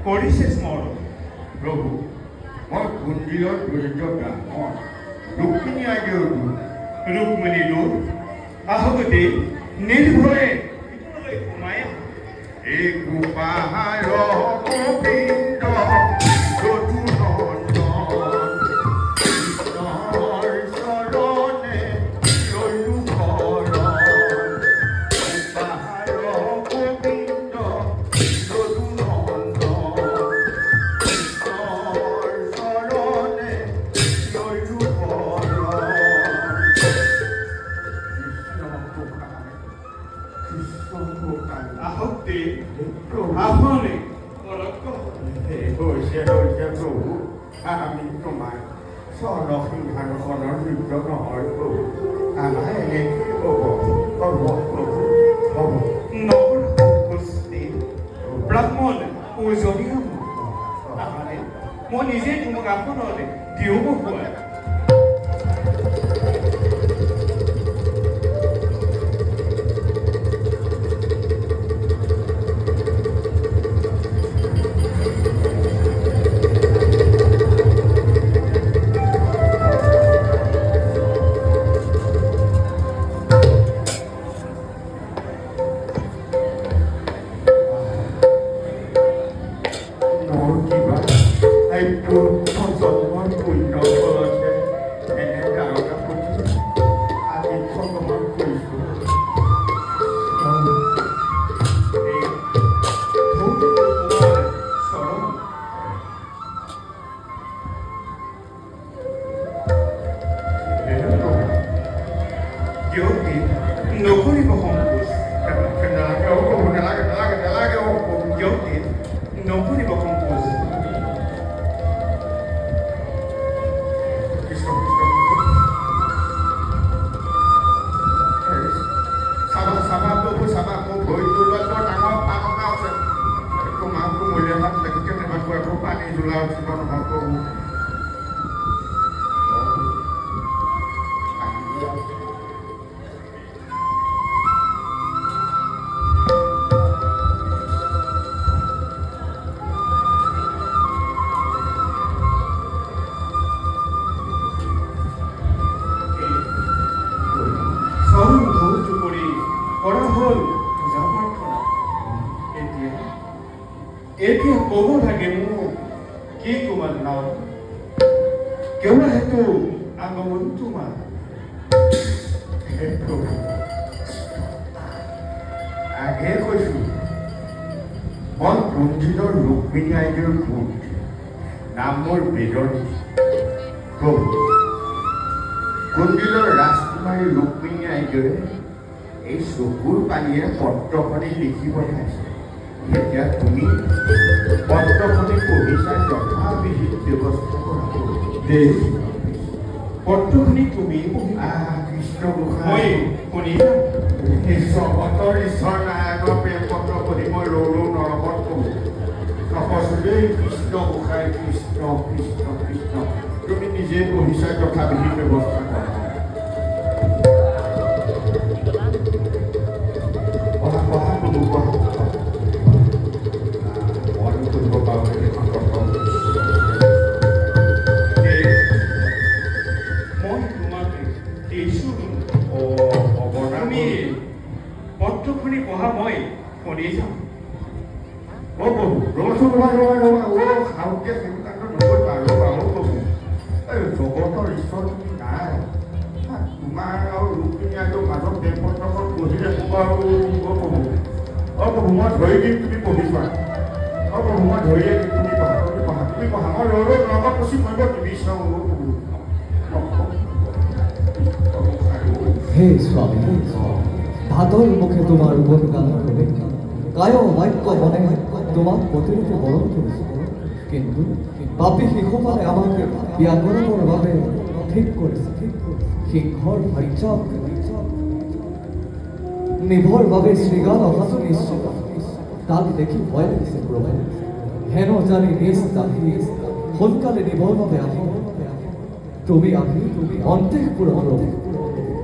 কৰিছে স্মৰণ। প্ৰভু মই কুঞ্জিলৰ দৰিদ্ৰ ব্ৰাহ্মণ ৰুক্মিণী আইদেউৰ দূত। ৰুক্মিণী দূত আহোঁতে নিৰ্ভয়ে ভিতৰলৈ সোমাই আহোঁ। এই গোপাল গোবিন্দ যদু নন্দন কৃষ্ণৰ চৰণে লৈলো শৰণ। গোপাল গোবিন্দ যদু নন্দন কৃষ্ণৰ চৰণে লৈলো শৰণ। কৃষ্ণ গোপাল আহোঁতে প্ৰভু আহ্বানে পৰক্ষ হৈছে প্ৰভু আমি তোমাৰ স্বৰসিংহাসনৰ যোগ্য নহয় প্ৰভু। আমাৰ এনেকৈ হ'ব হ'ব প্ৰভু হ'ব। নগৰ উপস্থিত ব্ৰাহ্মণ পূজনীয় আহ্বানে মই নিজে তোমাক আপোনালৈ দিওঁ বহুৱাই। মোৰ কিবা এই জন্মৰ পুণ্য ফলতে এনে তাৰকা পুথি আজি ভগৱান কৰিছোঁ। এই ধূপ তোমাৰ চৰণ কিয়কি নকৰিব সংকোচ। কিয়কি নকৰিব সংকোচ। পানী জ্বলা উঠিব নহয় প্ৰভু। চৰণ ধৌত কৰি কৰা হ'ল পূজা প্ৰাৰ্থনা। এতিয়া ক'ব লাগে মোক কি তোমাৰ নাম, কিয় হেতু আগমন তোমাৰ। হে প্ৰভু আগে কৈছোঁ মই কুঞ্জিলৰ ৰুক্মিণী আইদেউৰ পুত, নাম মোৰ বেদনী। প্ৰভু কুঞ্জিলৰ ৰাজকুমাৰী ৰুক্মিণী আইদেউৱে এই চকুৰ পানীৰে পত্ৰখনি লিখি পঠাইছে। এতিয়া তুমি পত্ৰখনি পঢ়ি চাই যথাবিহিত ব্যৱস্থা কৰা দেশ পত্ৰখিনি তুমি পঢ়ি কৃষ্ণ মই গোসাঁই শুনি যাম। জগতৰ ঈশ্বৰ নাৰায়ণৰ প্ৰেম পত্ৰ পঢ়ি মই ৰৌ নৰকত পঢ়ো। তপস্বী কৃষ্ণ গোসাঁই কৃষ্ণ কৃষ্ণ কৃষ্ণ তুমি নিজে পঢ়ি চাই যথাবিহিত ব্যৱস্থা কৰা। পঢ়া পঢ়া প্ৰভু পঢ়া। মন কৰিব পাৰোঁ এখন পত্ৰ। মই তোমাক দিছোঁ অৱদান তুমি পত্ৰখিনি পঢ়া মই শুনি যাম। প্ৰভু খাওঁতে চিন্তাটো নকৰিবা প্ৰভু। এই জগতৰ ঈশ্বৰ তুমি নাই। তোমাৰ আৰু ৰুক্মিণী আইদেউৰ মাজত প্ৰেম পত্ৰখন পঢ়িলে মোক আৰু প্ৰভু প্ৰভু মই ধৰি দিম তুমি পঢ়িবা। প্ৰভু মই ধৰিয়ে দিম তুমি পঢ়া তুমি পঢ়া তুমি পঢ়া। মই ৰৌ লগত পচি মৰিব নিবিচাৰোঁ প্ৰভু। হে স্বামী, ভাতর মুখে তোমার উপরগান করে কায় বাক্য মনে তোমার প্রতিরূপে বরণ করেছে, কিন্তু পাপী শিশুপালে আমাকে বিয়া করানোর ভাবে ঠিক করেছে। সিংহর ভাইচাপ নিভর ভাবে শ্রীগান অহাত নিশ্চিত তাল দেখি ভয় লাগিছে প্রভু। হেন জানি নিজ দাহি সোনকালে নিভর ভাবে আহি তুমি আহি অন্তঃপুর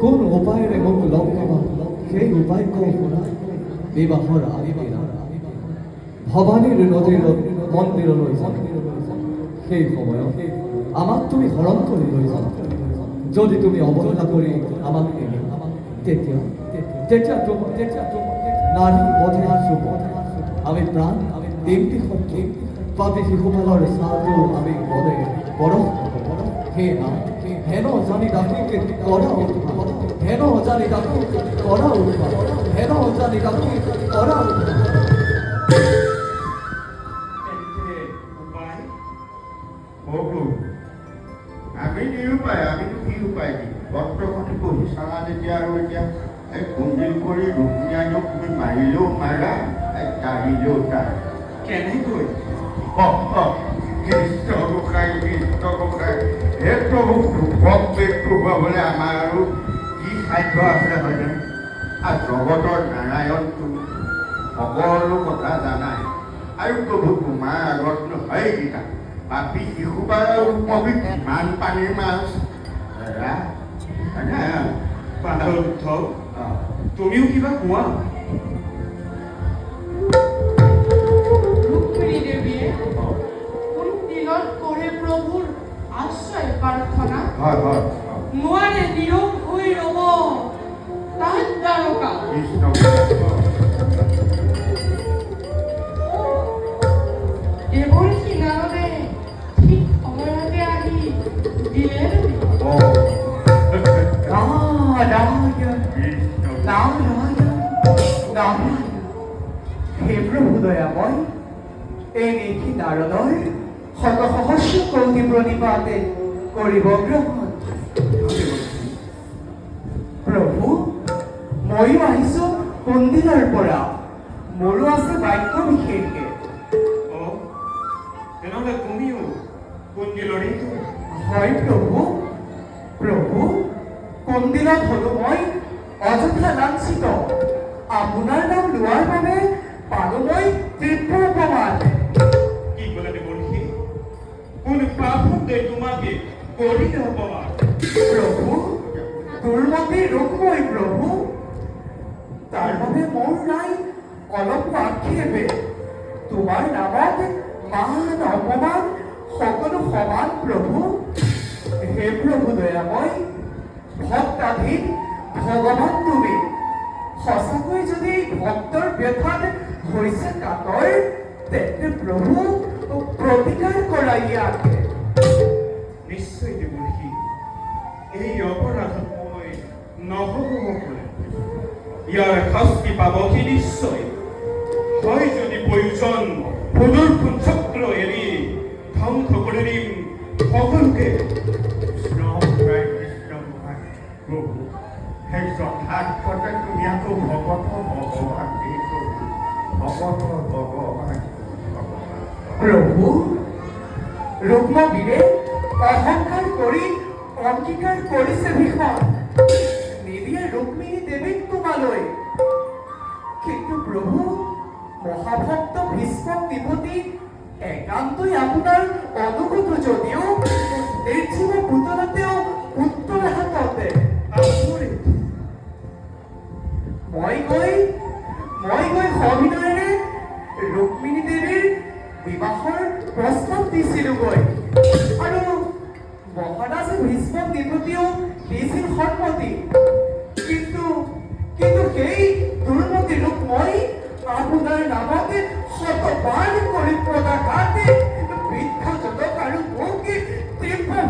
কোন উপায়েৰে মোক লগ পাবা সেই উপায় কওঁ শুনা। বিবাহৰ আগদিনা ভৱানীৰ নদীৰত মন্দিৰলৈ যাম সেই সময়ত আমাক তুমি হৰণ কৰি লৈ যাবা যদি তুমি অৱহেলা কৰি আমাক এৰি তেতিয়া তেতিয়া নাৰী বধেৰ শুভ আমি প্ৰাণ দেৱী শক্তি পাপী শিশুপালৰ চাহটো আমি বধে বৰফ হে না হেন অজানি ডাকি কৰা উঠা হেন অজানি ডাকি কৰা উঠা হেন অজানি ডাকি কৰা উঠা তেন্তে উপায় বহু আমি নিৰুপায় আমিতো কি উপায় দিম বৰ্তমান পঢ়ি চালা যেতিয়া আৰু এতিয়া এই কুঞ্জিল কৰি ৰুক্মিণীক তুমি মাৰিলেও মাৰা তাৰিলেও তাৰ কেনেকৈ কৃষ্ণ গোসাঁই সেই প্ৰভু ভোক পেটটো খুৱাবলৈ আমাৰ আৰু কি সাধ্য আছে হয়নে আৰু জগতৰ নাৰায়ণ তুমি সকলো কথা জানাই আৰু প্ৰভু তোমাৰ আগতনো হয় গীতা পাপী শিশুপাৰ আৰু কবি কিমান পানীৰ মাছ পাৰ্থ তুমিও কিবা কোৱা রুক্মিণী দেবীয়ে কোন দিনত করে প্রভুর আশ্রয় প্রার্থনা হয় হয় নোয়ারে নীরব হয়ে রব তার দ্বারকা কৃষ্ণ দেবর্ষি নারদে ঠিক সময়তে আহি দিলেন হে প্ৰভু দয়াময় এই নিশি নাৰদৰ শত সহস্ৰ কৌটি প্ৰণিপাতে কৰিব গ্ৰহণ প্ৰভু ময়ো আহিছো কোনদিনৰ পৰা মোৰো আছে বাক্য বিশেষকে তেনেহ'লে তুমিও কুঞ্জিলৰে হয় প্ৰভু প্ৰভু কোনদিনত হলো মই অযথা লাঞ্ছিত আপোনাৰ নাম লোৱাৰ বাবে পালো মই তীব্ৰ অপমান কি ক'লে দেৱৰ্ষি কোন পাপতে তোমাকে কৰিলে অপমান প্ৰভু দুৰ্মতি ৰোগময় প্ৰভু তাৰ বাবে মোৰ নাই অলপ আক্ষেপে তোমাৰ নামত মান অপমান সকলো সমান প্ৰভু হে প্ৰভু দয়াময় ভক্তাধীন ভগৱান তুমি সঁচাকৈ যদি ভক্তৰ ব্যথাত হৈছে কাতৰ তেন্তে প্ৰভু প্ৰতিকাৰ কৰা ইয়াকে নিশ্চয় দেৱৰ্ষি এই অপৰাধত মই নহ'ব ক'লে ইয়াৰ শাস্তি পাব কি নিশ্চয় হয় যদি প্ৰয়োজন সুদূৰখন চক্ৰ এৰি ধ্বংস কৰি দিম সকলোকে কৃষ্ণ গোসাঁই প্ৰভু সেই যথাৰ্থতে তুমি আকৌ ভগত ভগৱান এই ভগত ভগৱান প্ৰভু ৰুক্মবীৰে অহংকাৰ কৰি অংগীকাৰ কৰিছে ভীষণ নিদিয়ে ৰুক্মিণী দেৱীক তোমালৈ কিন্তু প্ৰভু মহাভক্ত ভীষ্ম তিব্বতী একান্তই আপোনাৰ অনুগত যদিও নিৰ্জীৱ পুতলাতেও উত্তৰ হাততে আচৰিত মই গৈ সবিনয়েৰে ৰুক্মিণী দেৱীৰ বিবাহৰ প্ৰস্তাৱ দিছিলোগৈ আৰু মহাৰাজ ভীষ্ম তিব্বতীয়েও দিছিল সন্মতি